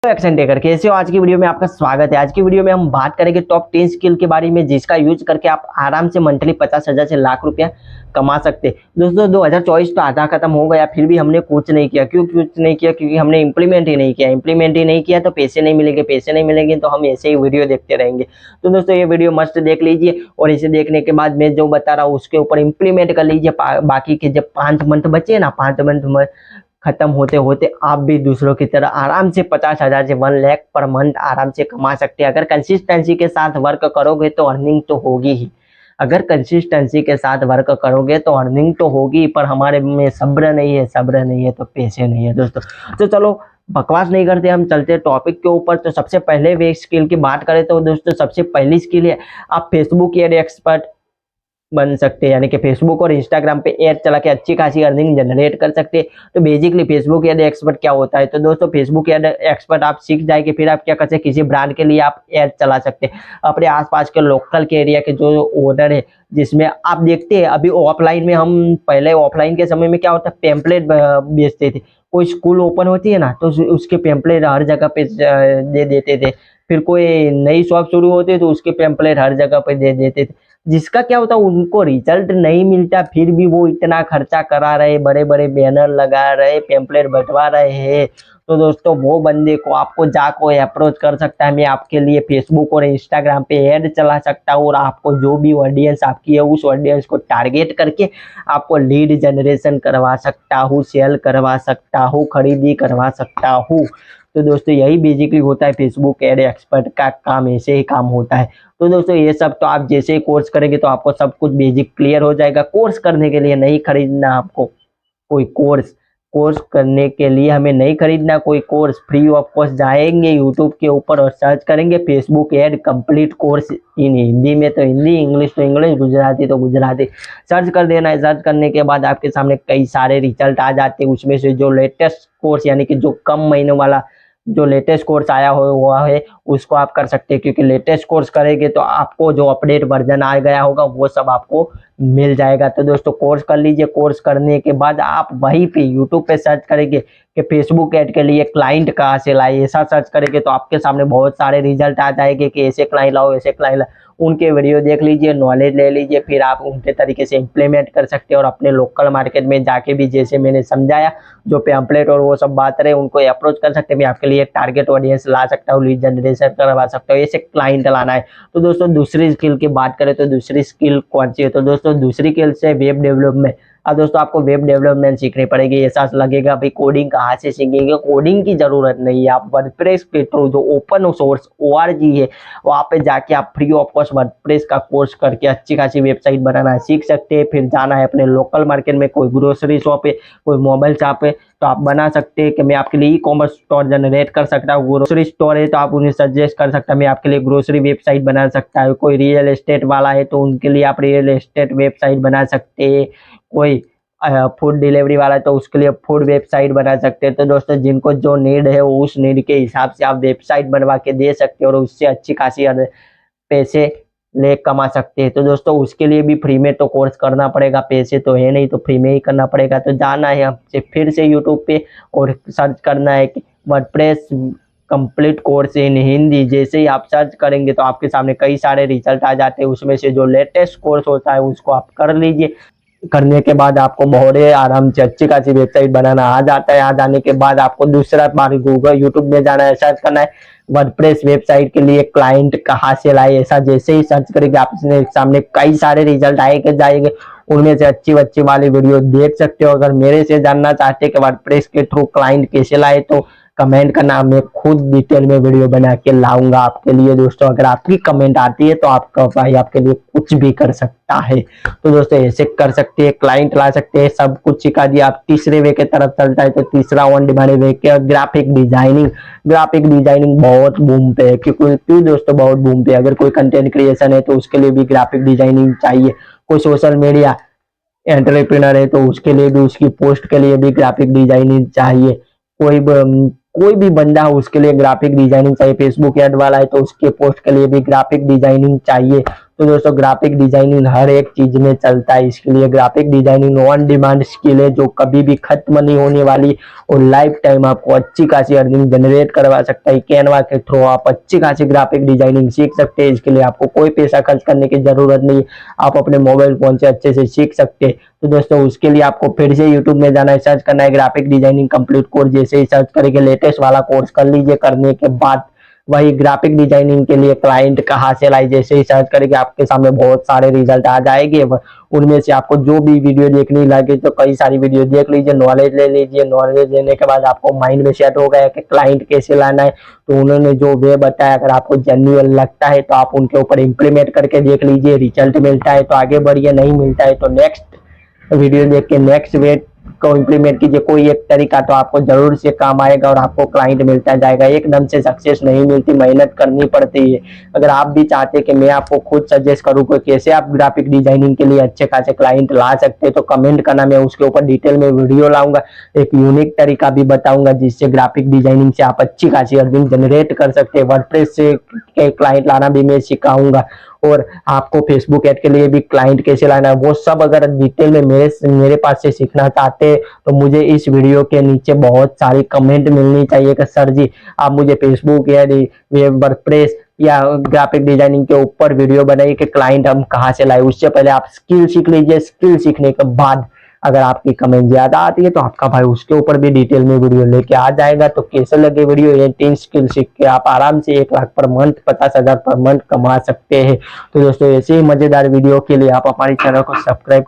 Action taker कैसे हो। आज की वीडियो में आपका स्वागत है। आज की वीडियो में हम बात करेंगे टॉप 10 स्किल के बारे में जिसका यूज करके आप आराम से मंथली 50,000 से लाख रुपया कमा सकते हैं। दोस्तों 2024 तो आधा खत्म हो गया, फिर भी हमने कुछ नहीं किया। क्यों कुछ नहीं किया? क्योंकि हमने इंप्लीमेंट ही नहीं किया तो पैसे नहीं मिलेंगे तो हम ऐसे ही वीडियो देखते रहेंगे। तो दोस्तों ये वीडियो मस्त देख लीजिए और इसे देखने के बाद मैं जो बता रहा हूँ उसके ऊपर इंप्लीमेंट कर लीजिए। बाकी के जब 5 मंथ बचे ना, 5 मंथ खत्म होते होते आप भी दूसरों की तरह आराम से 50,000 से 1 लाख पर मंथ आराम से कमा सकते हैं। अगर कंसिस्टेंसी के साथ वर्क करोगे तो अर्निंग तो होगी ही। अगर कंसिस्टेंसी के साथ वर्क करोगे तो अर्निंग तो होगी, पर हमारे में सब्र नहीं है तो पैसे नहीं है दोस्तों। तो चलो बकवास नहीं करते, हम चलते टॉपिक के ऊपर। तो सबसे पहले वे स्किल की बात करें तो दोस्तों सबसे पहली स्किल है आप फेसबुक एड एक्सपर्ट बन सकते हैं, यानी कि फेसबुक और इंस्टाग्राम पे एड चला के अच्छी खासी अर्निंग जनरेट कर सकते हैं। तो बेसिकली फेसबुक एड एक्सपर्ट क्या होता है? तो दोस्तों फेसबुक एड एक्सपर्ट आप सीख जाएंगे, फिर आप क्या कर सकते हैं, किसी ब्रांड के लिए आप एड चला सकते हैं अपने आसपास के लोकल के एरिया के जो ओनर है, जिसमें आप देखते हैं अभी ऑफलाइन में, हम पहले ऑफलाइन के समय में क्या होता है, पेम्पलेट बेचते थे। कोई स्कूल ओपन होती है ना तो उसके पेम्पलेट हर जगह पे दे देते थे। फिर कोई नई शॉप शुरू होती है तो उसके पेम्पलेट हर जगह पे दे देते थे। जिसका क्या होता, उनको रिजल्ट नहीं मिलता, फिर भी वो इतना खर्चा करा रहे, बड़े बड़े बैनर लगा रहे, पेम्पलेट बंटवा रहे हैं। तो दोस्तों वो बंदे को आपको जाको अप्रोच कर सकता है, मैं आपके लिए फेसबुक और इंस्टाग्राम पे ऐड चला सकता हूँ और आपको जो भी ऑडियंस आपकी है उस ऑडियंस को टारगेट करके आपको लीड जनरेशन करवा सकता हूँ, सेल करवा सकता हूँ, खरीदी करवा सकता हूँ। तो दोस्तों यही बेसिकली होता है फेसबुक एड एक्सपर्ट का काम, ऐसे ही काम होता है। तो दोस्तों ये सब तो आप जैसे ही कोर्स करेंगे तो आपको सब कुछ बेसिक क्लियर हो जाएगा। कोर्स करने के लिए नहीं खरीदना आपको कोई कोर्स, कोर्स करने के लिए हमें नहीं खरीदना कोई कोर्स। फ्री ऑफ कॉस्ट जाएंगे यूट्यूब के ऊपर और सर्च करेंगे Facebook ad complete course in Hindi में तो हिंदी, इंग्लिश तो इंग्लिश, गुजराती तो गुजराती, सर्च कर देना है। सर्च करने के बाद आपके सामने कई सारे रिजल्ट आ जाते हैं। उसमें से जो लेटेस्ट कोर्स, यानी कि जो कम महीनों वाला जो लेटेस्ट कोर्स आया हुआ है उसको आप कर सकते हैं, क्योंकि लेटेस्ट कोर्स करेंगे तो आपको जो अपडेट वर्जन आ गया होगा वो सब आपको मिल जाएगा। तो दोस्तों कोर्स कर लीजिए। कोर्स करने के बाद आप वहीं पे यूट्यूब पे सर्च करेंगे कि फेसबुक ऐड के लिए क्लाइंट कहाँ से लाए, ऐसा सर्च करेंगे तो आपके सामने बहुत सारे रिजल्ट आ जाएंगे कि ऐसे क्लाइंट लाओ, ऐसे क्लाइंट लाओ। उनके वीडियो देख लीजिए, नॉलेज ले लीजिए, फिर आप उनके तरीके से इम्प्लीमेंट कर सकते हैं और अपने लोकल मार्केट में जाके भी जैसे मैंने समझाया जो पैम्पलेट और वो सब बात रहे उनको अप्रोच कर सकते हैं। मैं आपके लिए टारगेट ऑडियंस ला सकता हूँ, लीड जनरेशन करवा सकता हूँ, ऐसे क्लाइंट लाना है। तो दोस्तों दूसरी स्किल की बात करें तो दूसरी स्किल कौन सी है? तो दोस्तों दूसरी स्किल से वेब डेवलपमेंट। अब दोस्तों आपको वेब डेवलपमेंट सीखनी पड़ेगी। ऐसा लगेगा भाई कोडिंग कहाँ से सीखेंगे, कोडिंग की जरूरत नहीं है। आप वर्डप्रेस के थ्रू जो ओपन सोर्स ORG है वहाँ पे जाके आप फ्री ऑफ कॉस्ट वर्डप्रेस का कोर्स करके अच्छी खासी वेबसाइट बनाना सीख सकते हैं। फिर जाना है अपने लोकल मार्केट में, कोई ग्रोसरी शॉप है, कोई मोबाइल शॉप है, तो आप बना सकते हैं कि मैं आपके लिए ई-कॉमर्स स्टोर जनरेट कर सकता हूँ। ग्रोसरी स्टोर है तो आप उन्हें सजेस्ट कर सकता है मैं आपके लिए ग्रोसरी वेबसाइट बना सकता हूँ। कोई रियल एस्टेट वाला है तो उनके लिए आप रियल एस्टेट वेबसाइट बना सकते हैं। कोई फूड डिलीवरी वाला है तो उसके लिए फूड वेबसाइट बना सकते हैं। तो दोस्तों जिनको जो नीड है उस नीड के हिसाब से आप वेबसाइट बनवा के दे सकते हैं और उससे अच्छी खासी पैसे ले कमा सकते हैं। तो दोस्तों उसके लिए भी फ्री में तो कोर्स करना पड़ेगा, पैसे तो है नहीं तो फ्री में ही करना पड़ेगा। तो जाना है हमसे फिर से यूट्यूब पे और सर्च करना है कि WordPress complete course in Hindi. जैसे ही आप सर्च करेंगे तो आपके सामने कई सारे रिजल्ट आ जाते हैं। उसमें से जो लेटेस्ट कोर्स होता है उसको आप कर लीजिए। करने के बाद आपको बहुत आराम से अच्छी खासी वेबसाइट बनाना आ जाता है। आ जाने के बाद आपको दूसरा बार गूगल यूट्यूब में जाना है, सर्च करना है वर्डप्रेस वेबसाइट के लिए क्लाइंट कहाँ से लाए। ऐसा जैसे ही सर्च करेंगे आपके सामने कई सारे रिजल्ट आएंगे जाएंगे, उनमें से अच्छी वाली वीडियो देख सकते हो। अगर मेरे से जानना चाहते हैं कि वर्डप्रेस के थ्रू क्लाइंट कैसे लाए तो कमेंट करना, मैं खुद डिटेल में वीडियो बना के लाऊंगा आपके लिए। दोस्तों अगर आपकी कमेंट आती है तो आपका भाई आपके लिए कुछ भी कर सकता है। तो दोस्तों ऐसे कर सकते हैं, क्लाइंट ला सकते हैं, सब कुछ सिखा दिया। आप तीसरे वे के तरफ चलता है तो तीसरा ऑन डिमांड वे के ग्राफिक डिजाइनिंग। ग्राफिक डिजाइनिंग बहुत बूम पे है। क्यों दोस्तों बहुत बूम पे? अगर कोई कंटेंट क्रिएशन है तो उसके लिए भी ग्राफिक डिजाइनिंग चाहिए। कोई सोशल मीडिया एंटरप्रेन्योर है तो उसके लिए भी, उसकी पोस्ट के लिए भी ग्राफिक डिजाइनिंग चाहिए। कोई भी बंदा हो उसके लिए ग्राफिक डिजाइनिंग चाहिए। फेसबुक ऐड वाला है तो उसके पोस्ट के लिए भी ग्राफिक डिजाइनिंग चाहिए। तो दोस्तों ग्राफिक डिजाइनिंग हर एक चीज में चलता है, इसके लिए graphic designing on demand skill है जो कभी भी खत्म नहीं होने वाली और लाइफ टाइम आपको अच्छी खासी अर्निंग जनरेट करवा सकता है। कैनवा के थ्रू आप अच्छी खासी ग्राफिक डिजाइनिंग सीख सकते हैं, इसके लिए आपको कोई पैसा खर्च करने की जरूरत नहीं, आप अपने मोबाइल फोन से अच्छे से सीख सकते हैं। तो दोस्तों उसके लिए आपको फिर से यूट्यूब में जाना है, सर्च करना है ग्राफिक डिजाइनिंग कंप्लीट कोर्स। जैसे ही सर्च करेंगे लेटेस्ट वाला कोर्स कर लीजिए, करने के बाद वही ग्राफिक डिजाइनिंग के लिए क्लाइंट कहाँ से लाई, जैसे ही सर्च करेंगे आपके सामने बहुत सारे रिजल्ट आ जाएंगे। उनमें से आपको जो भी वीडियो देखनी लगे तो कई सारी वीडियो देख लीजिए, नॉलेज ले लीजिए। नॉलेज लेने के बाद आपको माइंड में सेट हो गया कि क्लाइंट कैसे लाना है, तो उन्होंने जो वे बताया अगर आपको जेन्युइन लगता है तो आप उनके ऊपर इम्प्लीमेंट करके देख लीजिए। रिजल्ट मिलता है तो आगे बढ़िए, नहीं मिलता है तो नेक्स्ट वीडियो देख के नेक्स्ट वे को इम्प्लीमेंट कीजिए। कोई एक तरीका तो आपको जरूर से काम आएगा और आपको क्लाइंट मिलता जाएगा। एकदम से सक्सेस नहीं मिलती, मेहनत करनी पड़ती है। अगर आप भी चाहते कि मैं आपको खुद सजेस्ट करूँ कि कैसे आप ग्राफिक डिजाइनिंग के लिए अच्छे खासे क्लाइंट ला सकते हैं तो कमेंट करना, मैं उसके ऊपर डिटेल में वीडियो लाऊंगा। एक यूनिक तरीका भी बताऊंगा जिससे ग्राफिक डिजाइनिंग से आप अच्छी खासी अर्निंग जनरेट कर सकते हैं। वर्डप्रेस से क्लाइंट लाना भी मैं सिखाऊंगा और आपको फेसबुक ऐड के लिए भी क्लाइंट कैसे लाना है वो सब अगर डिटेल में मेरे पास से सीखना चाहते हैं तो मुझे इस वीडियो के नीचे बहुत सारी कमेंट मिलनी चाहिए कि सर जी आप मुझे फेसबुक ऐड, वर्डप्रेस या ग्राफिक डिजाइनिंग के ऊपर वीडियो बनाइए कि क्लाइंट हम कहाँ से लाए। उससे पहले आप स्किल सीख लीजिए, स्किल सीखने के बाद अगर आपकी कमेंट ज्यादा आती है तो आपका भाई उसके ऊपर भी डिटेल में वीडियो लेके आ जाएगा। तो कैसे लगे वीडियो, ये 3 स्किल सीख के आप आराम से 1 lakh per month, 50,000 per month कमा सकते हैं। तो दोस्तों ऐसे ही मजेदार वीडियो के लिए आप हमारे चैनल को सब्सक्राइब